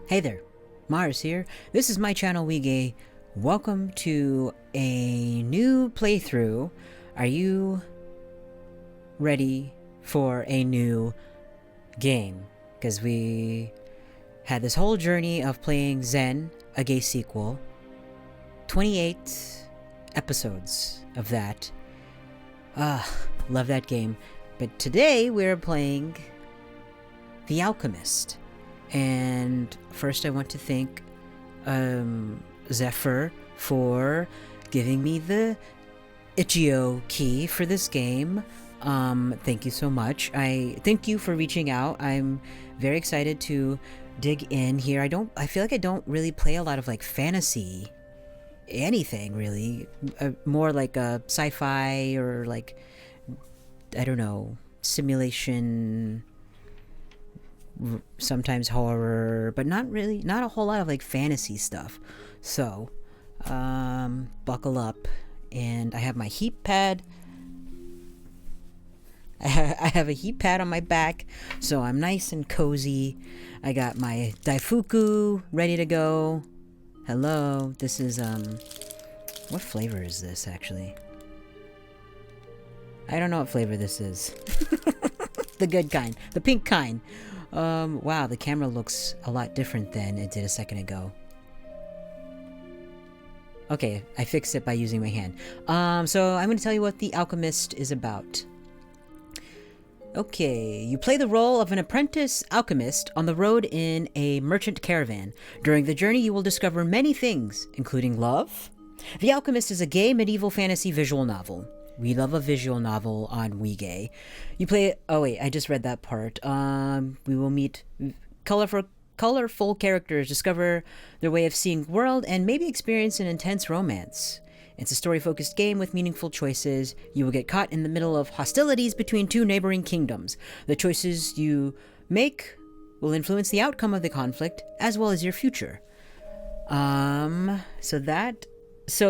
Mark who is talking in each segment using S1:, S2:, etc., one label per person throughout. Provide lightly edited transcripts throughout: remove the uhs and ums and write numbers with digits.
S1: Hey there, Mars here. This is my channel, Wege. Welcome to a new playthrough. Are you ready for a new game? Because we had this whole journey of playing Zen, a gay sequel. 28 episodes of that. Love that game. But today we're playing The Alchemist. And first I want to thank Zephyr for giving me the itch.io key for this game. Thank you so much. I thank you for reaching out. I'm very excited to dig in here. I feel like I don't really play a lot of like fantasy anything really. More like a sci-fi or like, I don't know, simulation, sometimes horror, but not a whole lot of like fantasy stuff. So buckle up. And I have my heat pad. I have a heat pad on my back, so I'm nice and cozy. I got my daifuku ready to go. Hello, this is what flavor is this actually? I don't know what flavor this is. The good kind, the pink kind. Wow, the camera looks a lot different than it did a second ago. Okay, I fixed it by using my hand. So I'm going to tell you what The Alchemist is about. Okay, you play the role of an apprentice alchemist on the road in a merchant caravan. During the journey, you will discover many things, including love. The Alchemist is a gay medieval fantasy visual novel. We love a visual novel on Wege. You play... Oh wait, I just read that part. We will meet colorful characters, discover their way of seeing the world, and maybe experience an intense romance. It's a story-focused game with meaningful choices. You will get caught in the middle of hostilities between two neighboring kingdoms. The choices you make will influence the outcome of the conflict, as well as your future. So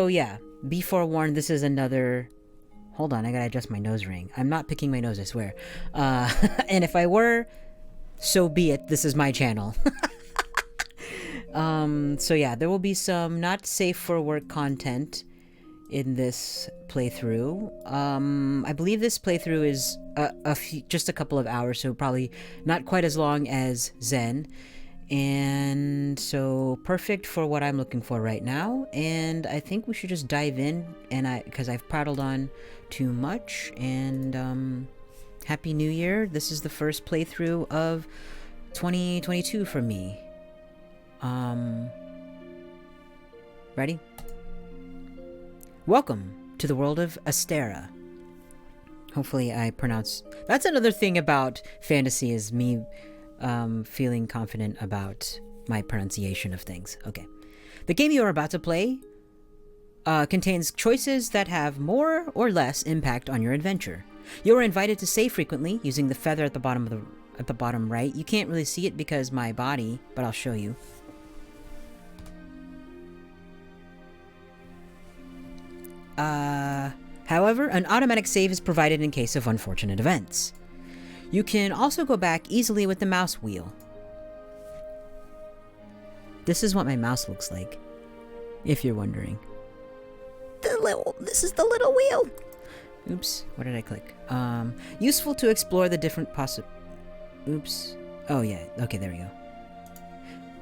S1: yeah, be forewarned, this is another... Hold on, I gotta adjust my nose ring. I'm not picking my nose, I swear. And if I were, so be it. This is my channel. So yeah, there will be some not safe for work content in this playthrough. I believe this playthrough is just a couple of hours, so probably not quite as long as Zen. And so perfect for what I'm looking for right now. And I think we should just dive in, and because I've prattled on too much. And Happy New Year. This is the first playthrough of 2022 for me. Ready? Welcome to the world of Astera. Hopefully I pronounce... That's another thing about fantasy, is me feeling confident about my pronunciation of things. Okay. The game you are about to play contains choices that have more or less impact on your adventure. You are invited to save frequently using the feather at the bottom right. You can't really see it because my body, but I'll show you. However, an automatic save is provided in case of unfortunate events. You can also go back easily with the mouse wheel. This is what my mouse looks like, if you're wondering. This is the little wheel. Oops, what did I click? Useful to explore the different Oops. Oh yeah, okay, there we go.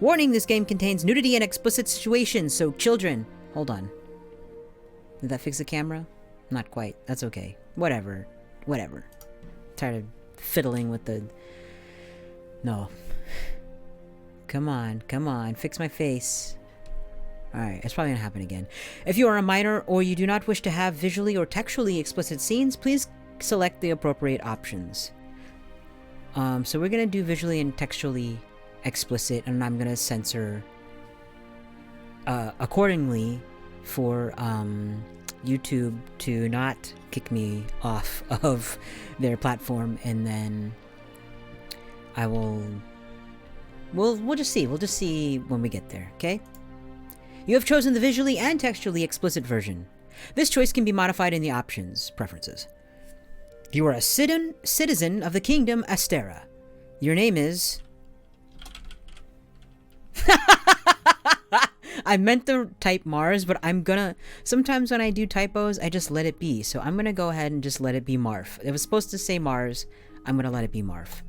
S1: Warning, this game contains nudity and explicit situations, so children... Hold on. Did that fix the camera? Not quite. That's okay. Whatever. Tired of fiddling with the... No. Come on. Fix my face. Alright, it's probably gonna happen again. If you are a minor or you do not wish to have visually or textually explicit scenes, please select the appropriate options. So we're gonna do visually and textually explicit, and I'm gonna censor accordingly for YouTube to not kick me off of their platform, and then I will... We'll just see. We'll just see when we get there, okay? You have chosen the visually and textually explicit version. This choice can be modified in the options preferences. You are a citizen of the kingdom Astera. Your name is... I meant to type Mars, but sometimes when I do typos, I just let it be. So I'm gonna go ahead and just let it be Marf. It was supposed to say Mars. I'm gonna let it be Marf.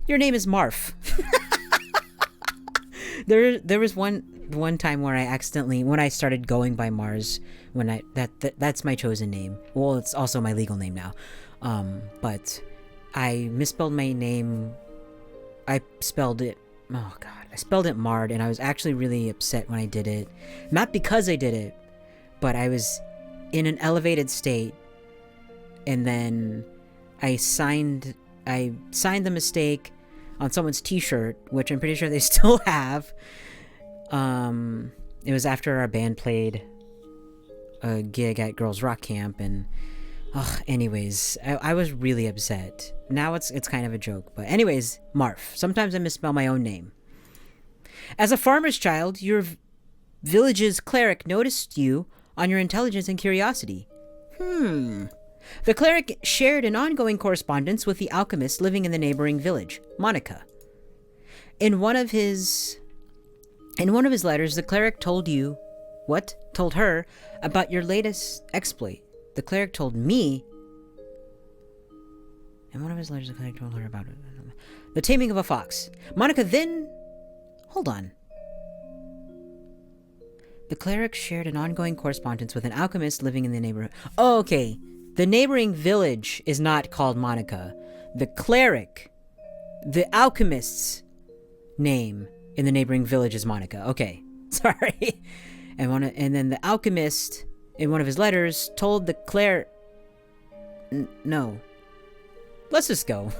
S1: Your name is Marf. There was one time where I accidentally, when I started going by Mars, that's my chosen name. Well, it's also my legal name now. But I misspelled my name. I spelled it, oh god, I spelled it Mard, and I was actually really upset when I did it. Not because I did it, but I was in an elevated state, and then I signed the mistake on someone's t-shirt, which I'm pretty sure they still have. It was after our band played a gig at Girls Rock Camp, and anyways, I was really upset. Now it's kind of a joke, but anyways, Marf. Sometimes I misspell my own name. As a farmer's child, your village's cleric noticed you on your intelligence and curiosity. The cleric shared an ongoing correspondence with the alchemist living in the neighboring village, Monica. In one of his letters, the cleric told her about your latest exploit. The cleric told me. In one of his letters, the cleric told her about the taming of a fox. Monica then. Hold on. The cleric shared an ongoing correspondence with an alchemist living in the neighborhood. Oh, okay. The neighboring village is not called Monica. The cleric, the alchemist's name in the neighboring village is Monica. Okay, sorry. And then the alchemist, in one of his letters, told the cleric... No. Let's just go.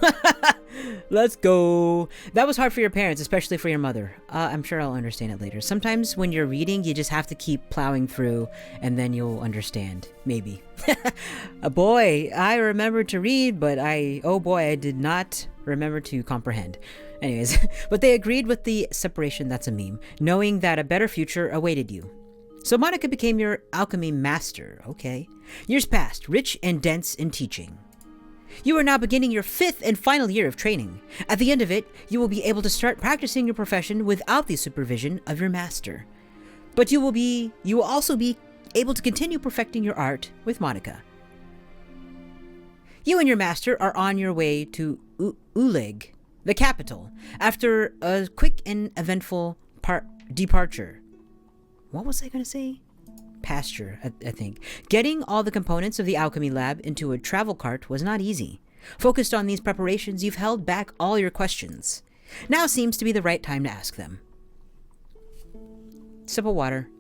S1: Let's go. That was hard for your parents, especially for your mother. I'm sure I'll understand it later. Sometimes when you're reading, you just have to keep plowing through, and then you'll understand. Maybe. Boy, I remembered to read, but I did not remember to comprehend. Anyways, but they agreed with the separation, that's a meme, knowing that a better future awaited you. So Monica became your alchemy master, okay? Years passed, rich and dense in teaching. You are now beginning your 5th and final year of training. At the end of it, you will be able to start practicing your profession without the supervision of your master. But you will also be able to continue perfecting your art with Monica. You and your master are on your way to Ullrey, the capital, after a quick and eventful departure. What was I going to say? Pasture, I think. Getting all the components of the alchemy lab into a travel cart was not easy. Focused on these preparations, you've held back all your questions. Now seems to be the right time to ask them. Sip of water.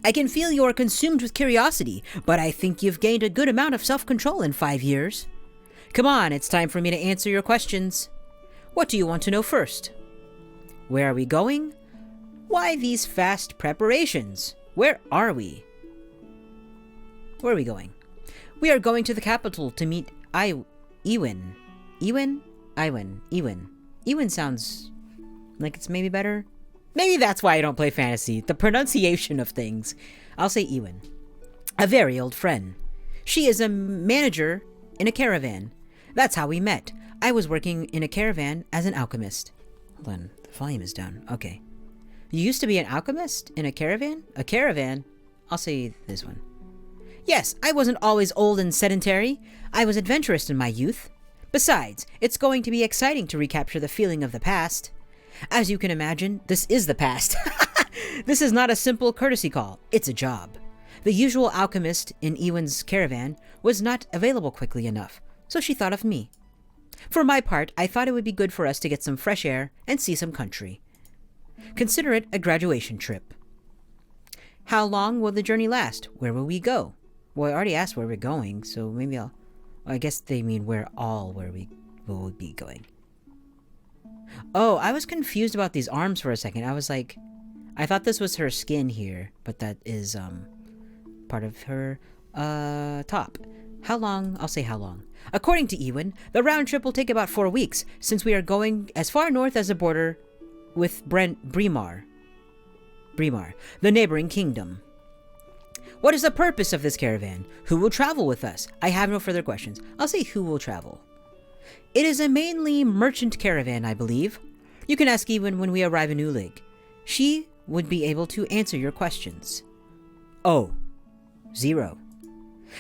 S1: I can feel you are consumed with curiosity, but I think you've gained a good amount of self-control in 5 years. Come on, it's time for me to answer your questions. What do you want to know first? Where are we going? Why these fast preparations? Where are we? Where are we going? We are going to the capital to meet Ewin. Ewin? Ewin sounds like it's maybe better. Maybe that's why I don't play fantasy. The pronunciation of things. I'll say Ewin. A very old friend. She is a manager in a caravan. That's how we met. I was working in a caravan as an alchemist. Hold on, the volume is down. Okay. You used to be an alchemist in a caravan? A caravan? I'll say this one. Yes, I wasn't always old and sedentary. I was adventurous in my youth. Besides, it's going to be exciting to recapture the feeling of the past. As you can imagine, this is the past. This is not a simple courtesy call. It's a job. The usual alchemist in Ewin's caravan was not available quickly enough, so she thought of me. For my part, I thought it would be good for us to get some fresh air and see some country. Consider it a graduation trip. How long will the journey last? Where will we go? Well, I already asked where we're going, so maybe I guess they mean where we will be going. Oh, I was confused about these arms for a second. I was like, I thought this was her skin here, but that is part of her top. How long? I'll say how long. According to Ewin, the round trip will take about 4 weeks, since we are going as far north as the border with Bremar, the neighboring kingdom. What is the purpose of this caravan? Who will travel with us? I have no further questions. I'll say who will travel. It is a mainly merchant caravan, I believe. You can ask Ewan when we arrive in Ullrey. She would be able to answer your questions. Oh. 0.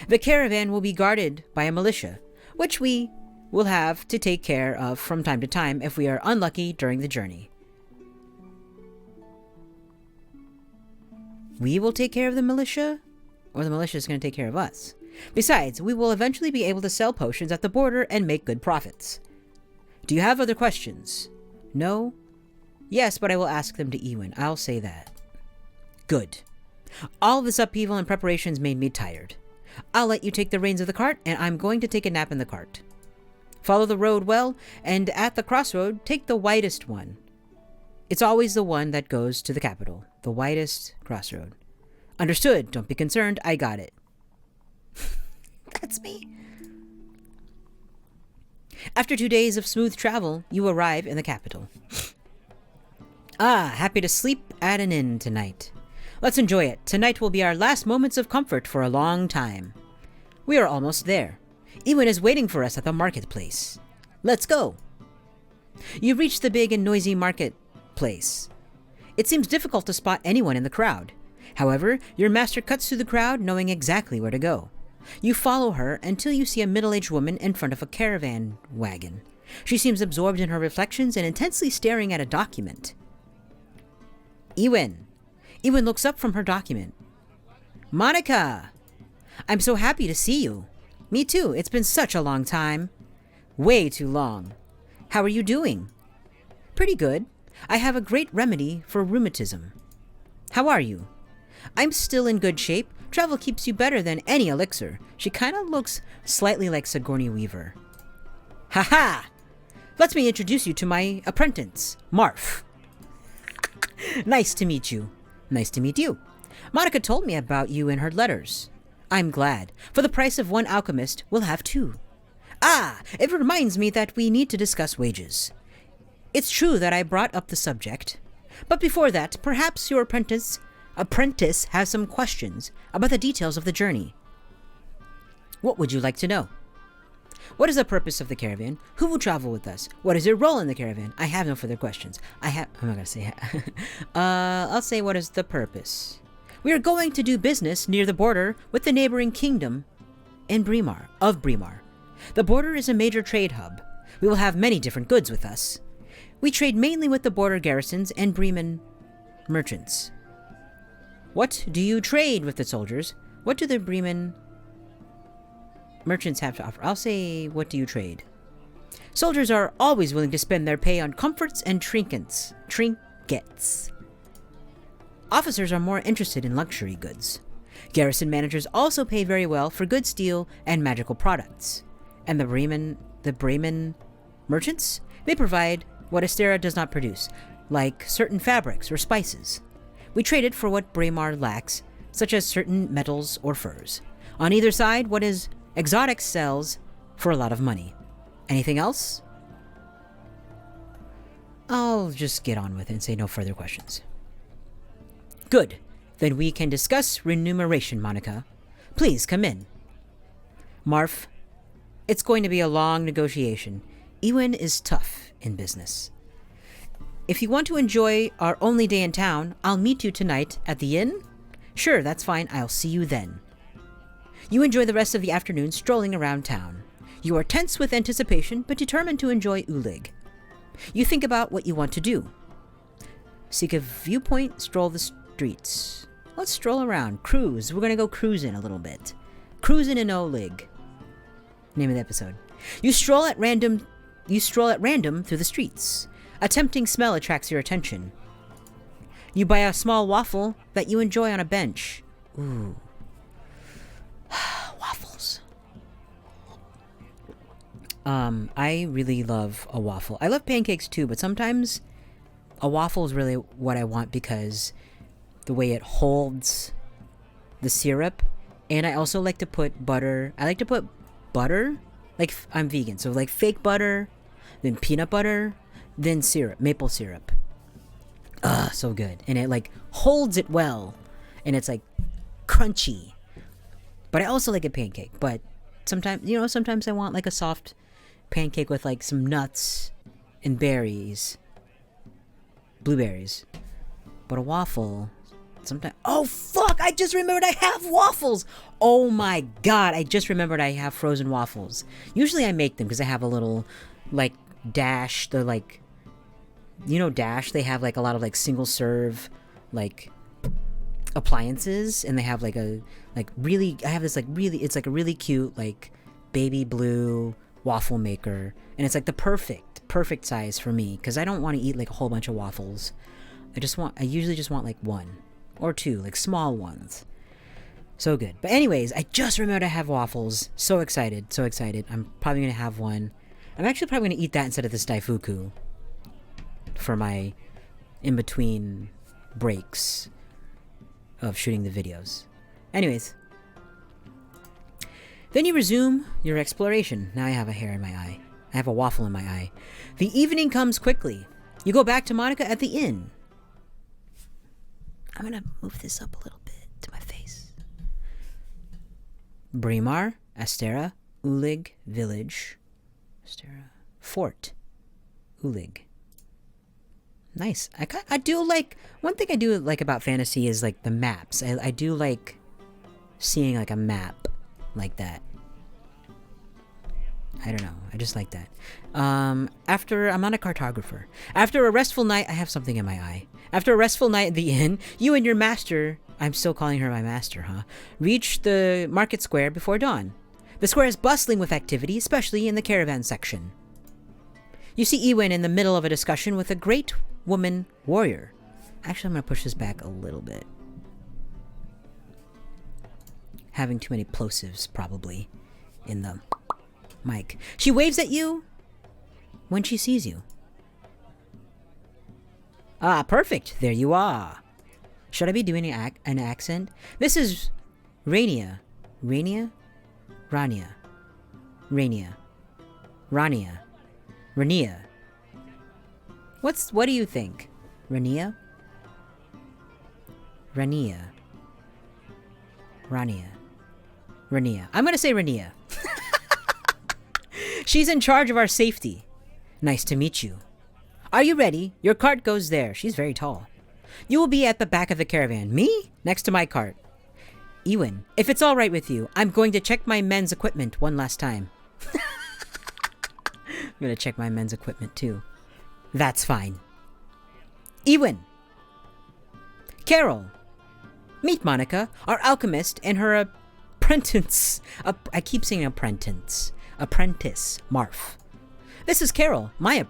S1: The caravan will be guarded by a militia, which we will have to take care of from time to time if we are unlucky during the journey. We will take care of the militia? Or the militia is going to take care of us? Besides, we will eventually be able to sell potions at the border and make good profits. Do you have other questions? No? Yes, but I will ask them to Ewan. I'll say that. Good. All this upheaval and preparations made me tired. I'll let you take the reins of the cart, and I'm going to take a nap in the cart. Follow the road well, and at the crossroad, take the widest one. It's always the one that goes to the capital. The widest crossroad. Understood. Don't be concerned. I got it. That's me. After 2 days of smooth travel, you arrive in the capital. Happy to sleep at an inn tonight. Let's enjoy it. Tonight will be our last moments of comfort for a long time. We are almost there. Ewan is waiting for us at the marketplace. Let's go. You reach the big and noisy marketplace. It seems difficult to spot anyone in the crowd. However, your master cuts through the crowd knowing exactly where to go. You follow her until you see a middle-aged woman in front of a caravan wagon. She seems absorbed in her reflections and intensely staring at a document. Ewan. Ewan looks up from her document. Monica! I'm so happy to see you. Me too. It's been such a long time. Way too long. How are you doing? Pretty good. I have a great remedy for rheumatism. How are you? I'm still in good shape. Travel keeps you better than any elixir. She kind of looks slightly like Sigourney Weaver. Ha! Let me introduce you to my apprentice, MARF. Nice to meet you. Nice to meet you. Monica told me about you in her letters. I'm glad. For the price of 1 alchemist, we'll have 2. It reminds me that we need to discuss wages. It's true that I brought up the subject. But before that, perhaps your apprentice has some questions about the details of the journey. What would you like to know? What is the purpose of the caravan? Who will travel with us? What is your role in the caravan? I have no further questions. I'm not gonna say I'll say what is the purpose. We are going to do business near the border with the neighboring kingdom of Bremar. The border is a major trade hub. We will have many different goods with us. We trade mainly with the border garrisons and Bremen merchants. What do you trade with the soldiers? What do the Bremen merchants have to offer? I'll say, what do you trade? Soldiers are always willing to spend their pay on comforts and trinkets. Officers are more interested in luxury goods. Garrison managers also pay very well for good steel and magical products. And the Bremen merchants? They provide what Astera does not produce, like certain fabrics or spices. We trade it for what Bremar lacks, such as certain metals or furs. On either side, what is exotic sells for a lot of money. Anything else? I'll just get on with it and say no further questions. Good. Then we can discuss remuneration, Monica. Please come in. Marf, it's going to be a long negotiation. Ewan is tough in business. If you want to enjoy our only day in town, I'll meet you tonight at the inn? Sure, that's fine. I'll see you then. You enjoy the rest of the afternoon strolling around town. You are tense with anticipation, but determined to enjoy Ullrey. You think about what you want to do. Seek a viewpoint, stroll the streets. Let's stroll around. Cruise. We're going to go cruising a little bit. Cruising in Ullrey. Name of the episode. You stroll at random through the streets. A tempting smell attracts your attention. You buy a small waffle that you enjoy on a bench. Ooh. Waffles. I really love a waffle. I love pancakes too, but sometimes a waffle is really what I want because the way it holds the syrup. And I also like to put butter. I like to put butter. Like, I'm vegan, so like fake butter, then peanut butter, then syrup, maple syrup. So good. And it like holds it well. And it's like crunchy. But I also like a pancake. But sometimes I want like a soft pancake with like some nuts and berries. Blueberries. But a waffle... Sometimes... Oh, fuck! I just remembered I have waffles! Oh my god, I just remembered I have frozen waffles. Usually I make them because I have a little, like, Dash, the, like... You know Dash? They have, like, a lot of, like, single-serve, like, appliances. And they have, like, a, like, really... I have this, like, really... It's, like, a really cute, like, baby blue waffle maker. And it's, like, the perfect size for me. Because I don't want to eat, like, a whole bunch of waffles. I usually just want, like, one. Or two, like, small ones. So good. But anyways, I just remembered I have waffles. So excited. I'm probably going to have one. I'm actually probably going to eat that instead of this Daifuku. For my in-between breaks of shooting the videos. Anyways. Then you resume your exploration. Now I have a hair in my eye. I have a waffle in my eye. The evening comes quickly. You go back to Monica at the inn. I'm gonna move this up a little bit to my face. Brimar, Astera, Ulig, Village. Astera, Fort, Ulig. Nice. I do like... One thing I do like about fantasy is, like, the maps. I do like seeing, like, a map like that. I don't know. I just like that. I'm not a cartographer. After a restful night... I have something in my eye. After a restful night at the inn, you and your master... I'm still calling her my master, huh? Reach the market square before dawn. The square is bustling with activity, especially in the caravan section. You see Ewan in the middle of a discussion with a great woman warrior. Actually, I'm going to push this back a little bit. Having too many plosives, probably, in the mic. She waves at you when she sees you. Ah, perfect. There you are. Should I be doing an accent? This is Rania. Rania? Rania. Rania. Rania. Rania. What do you think? Rania? Rania. Rania. Rania. I'm gonna say Rania. She's in charge of our safety. Nice to meet you. Are you ready? Your cart goes there. She's very tall. You will be at the back of the caravan. Me? Next to my cart. Ewan, if it's all right with you, I'm going to check my men's equipment one last time. I'm going to check my men's equipment too. That's fine. Ewan. Carol. Meet Monica, our alchemist, and her apprentice. I keep saying apprentice. Apprentice, MARF. This is Carol, my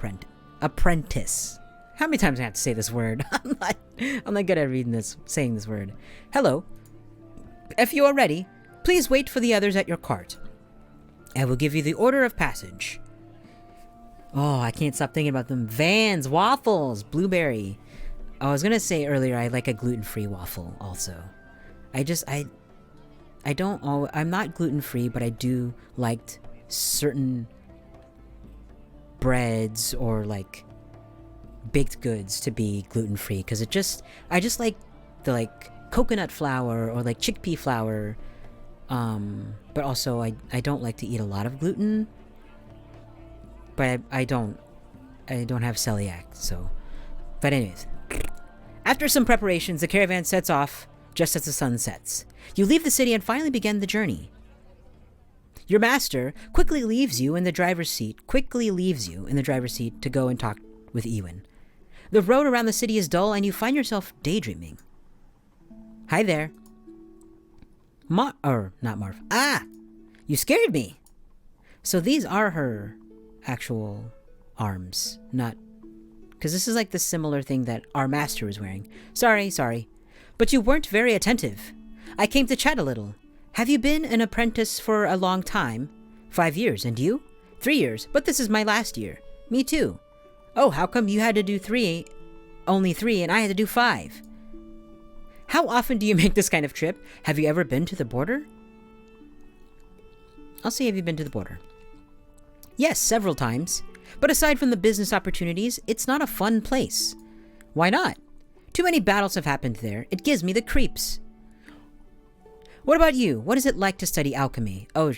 S1: apprentice. How many times do I have to say this word? I'm not good at saying this word. Hello. If you are ready, please wait for the others at your cart. I will give you the order of passage. Oh, I can't stop thinking about them. Vans, waffles, blueberry. I was gonna say earlier I like a gluten-free waffle also. I'm not gluten-free, but I do like certain breads or like baked goods to be gluten-free because I just like the like coconut flour or like chickpea flour, but also I don't like to eat a lot of gluten, but I don't have celiac, so. But anyways, after some preparations, the caravan sets off just as the sun sets. You leave the city and finally begin the journey. Your master quickly leaves you in the driver's seat to go and talk with Ewan. The road around the city is dull and you find yourself daydreaming. Hi there. Not Marf. Ah! You scared me! So these are her actual arms, not... Because this is like the similar thing that our master was wearing. Sorry. But you weren't very attentive. I came to chat a little. Have you been an apprentice for a long time? 5 years, and you? 3 years, but this is my last year. Me too. Oh, how come you had to do only 3, and I had to do 5? How often do you make this kind of trip? Have you ever been to the border? I'll say, have you been to the border? Yes, several times. But aside from the business opportunities, it's not a fun place. Why not? Too many battles have happened there. It gives me the creeps. What about you? What is it like to study alchemy? Oh,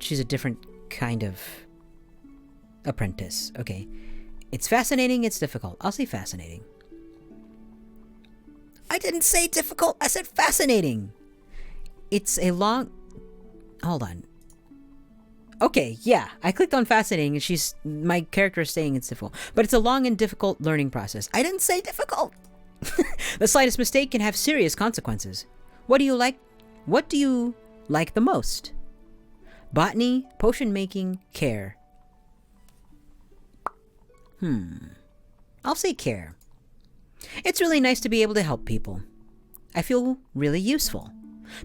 S1: she's a different kind of apprentice. Okay. It's fascinating, it's difficult. I'll say fascinating. I didn't say difficult, I said fascinating. It's a long... Hold on. Okay, yeah, I clicked on fascinating and my character is saying it's difficult. But it's a long and difficult learning process. I didn't say difficult. The slightest mistake can have serious consequences. What do you like? What do you like the most? Botany, potion making, care. I'll say care. It's really nice to be able to help people. I feel really useful.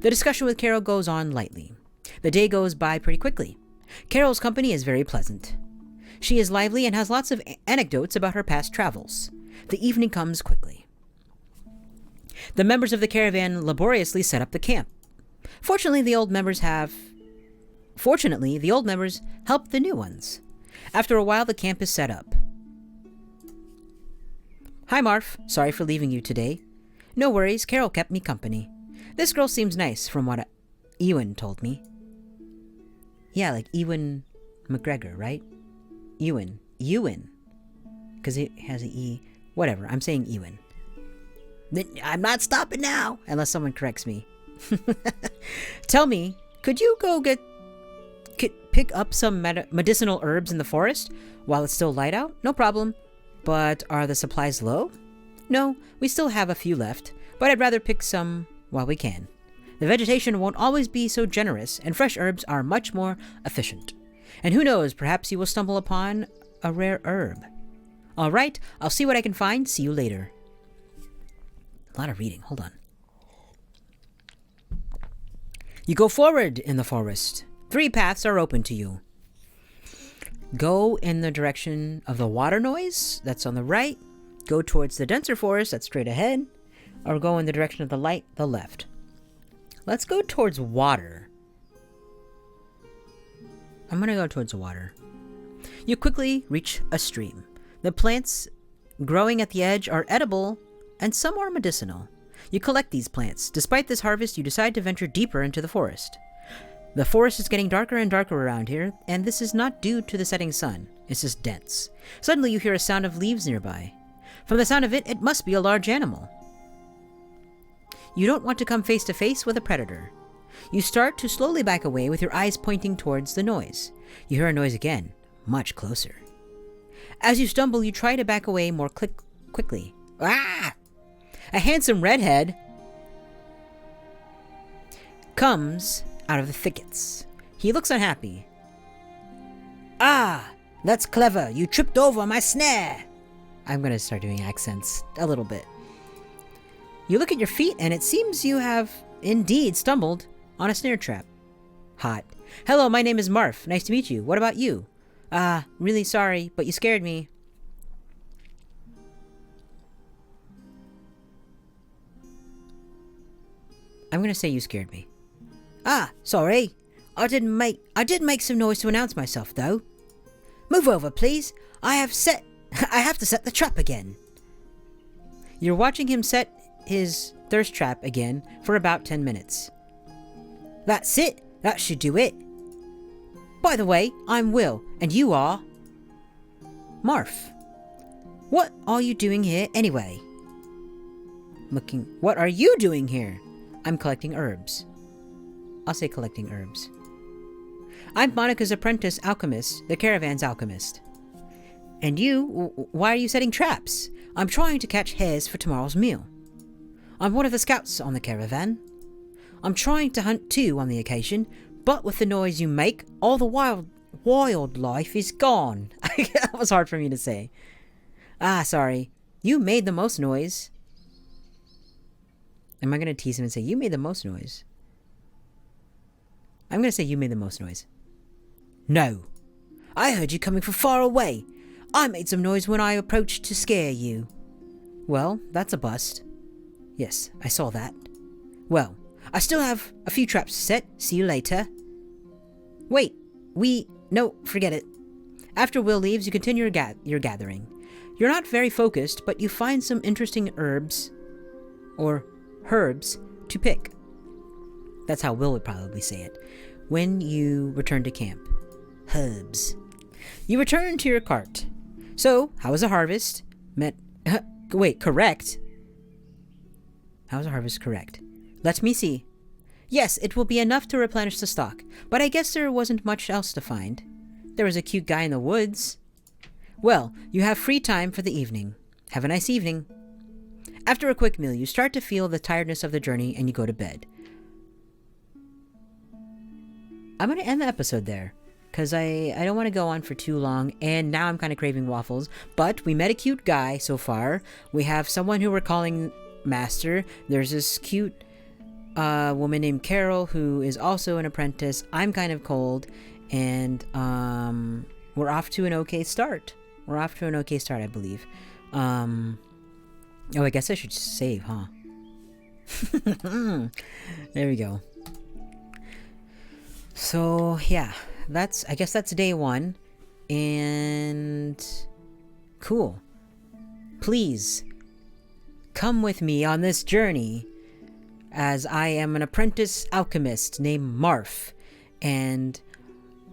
S1: The discussion with Carol goes on lightly. The day goes by pretty quickly. Carol's company is very pleasant. She is lively and has lots of anecdotes about her past travels. The evening comes quickly. The members of the caravan laboriously set up the camp. Fortunately, the old members help the new ones. After a while, the camp is set up. Hi, Marf. Sorry for leaving you today. No worries, Carol kept me company. This girl seems nice, from what Ewan told me. Yeah, like Ewan McGregor, right? Ewan. Because it has an E. Whatever, I'm saying Ewan. I'm not stopping now, unless someone corrects me. Tell me, could you go pick up some medicinal herbs in the forest while it's still light out? No problem. But are the supplies low? No, we still have a few left, but I'd rather pick some while we can. The vegetation won't always be so generous, and fresh herbs are much more efficient. And who knows, perhaps you will stumble upon a rare herb. All right, I'll see what I can find. See you later. A lot of reading. Hold on. You go forward in the forest. 3 paths are open to you. Go in the direction of the water noise. That's on the right. Go towards the denser forest. That's straight ahead. Or go in the direction of the light, the left. Let's go towards water. I'm going to go towards the water. You quickly reach a stream. The plants growing at the edge are edible, and some are medicinal. You collect these plants. Despite this harvest, you decide to venture deeper into the forest. The forest is getting darker and darker around here, and this is not due to the setting sun. It's just dense. Suddenly you hear a sound of leaves nearby. From the sound of it, it must be a large animal. You don't want to come face to face with a predator. You start to slowly back away with your eyes pointing towards the noise. You hear a noise again, much closer. As you stumble, you try to back away more quickly. Ah! A handsome redhead comes out of the thickets. He looks unhappy. Ah, that's clever. You tripped over my snare. I'm going to start doing accents a little bit. You look at your feet, and it seems you have indeed stumbled on a snare trap. Hot. Hello, my name is Marf. Nice to meet you. What about you? Really sorry, but you scared me. I'm gonna say you scared me. Ah, sorry. I did make some noise to announce myself, though. Move over, please. I have to set the trap again. You're watching him set his thirst trap again for about 10 minutes. That's it. That should do it. By the way, I'm Will, and you are... Marf. What are you doing here anyway? What are you doing here? I'm collecting herbs. I'll say collecting herbs. I'm Monica's apprentice alchemist, the caravan's alchemist. And you, why are you setting traps? I'm trying to catch hares for tomorrow's meal. I'm one of the scouts on the caravan. I'm trying to hunt too on the occasion, but with the noise you make, all the wildlife is gone. That was hard for me to say. Ah, sorry. You made the most noise. Am I going to tease him and say, you made the most noise? I'm going to say you made the most noise. No. I heard you coming from far away. I made some noise when I approached to scare you. Well, that's a bust. Yes, I saw that. Well, I still have a few traps to set. See you later. Wait, no, forget it. After Will leaves, you continue your gathering. You're not very focused, but you find some interesting herbs to pick. That's how Will would probably say it. When you return to camp. Herbs. You return to your cart. So, how was the harvest? Wait, correct? How was the harvest correct? Let me see. Yes, it will be enough to replenish the stock, but I guess there wasn't much else to find. There was a cute guy in the woods. Well, you have free time for the evening. Have a nice evening. After a quick meal, you start to feel the tiredness of the journey and you go to bed. I'm going to end the episode there, because I don't want to go on for too long, and now I'm kind of craving waffles. But we met a cute guy so far. We have someone who we're calling Master. There's this cute woman named Carol who is also an apprentice. I'm kind of cold, and we're off to an okay start. I believe. Oh, I guess I should save, huh? There we go. So, yeah, I guess that's day 1, and cool. Please, come with me on this journey, as I am an apprentice alchemist named MARF, and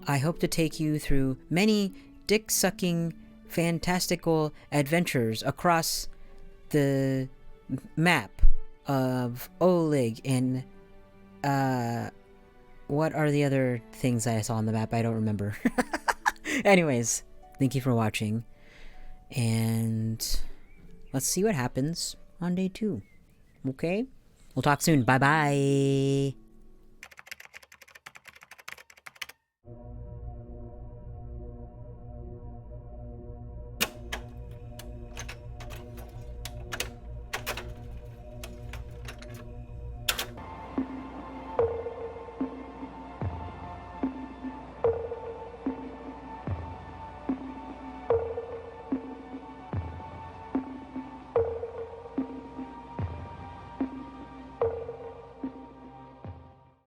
S1: I hope to take you through many dick-sucking, fantastical adventures across the map of Ullrey and, what are the other things I saw on the map? I don't remember. Anyways, thank you for watching. And let's see what happens on day 2. Okay? We'll talk soon. Bye-bye.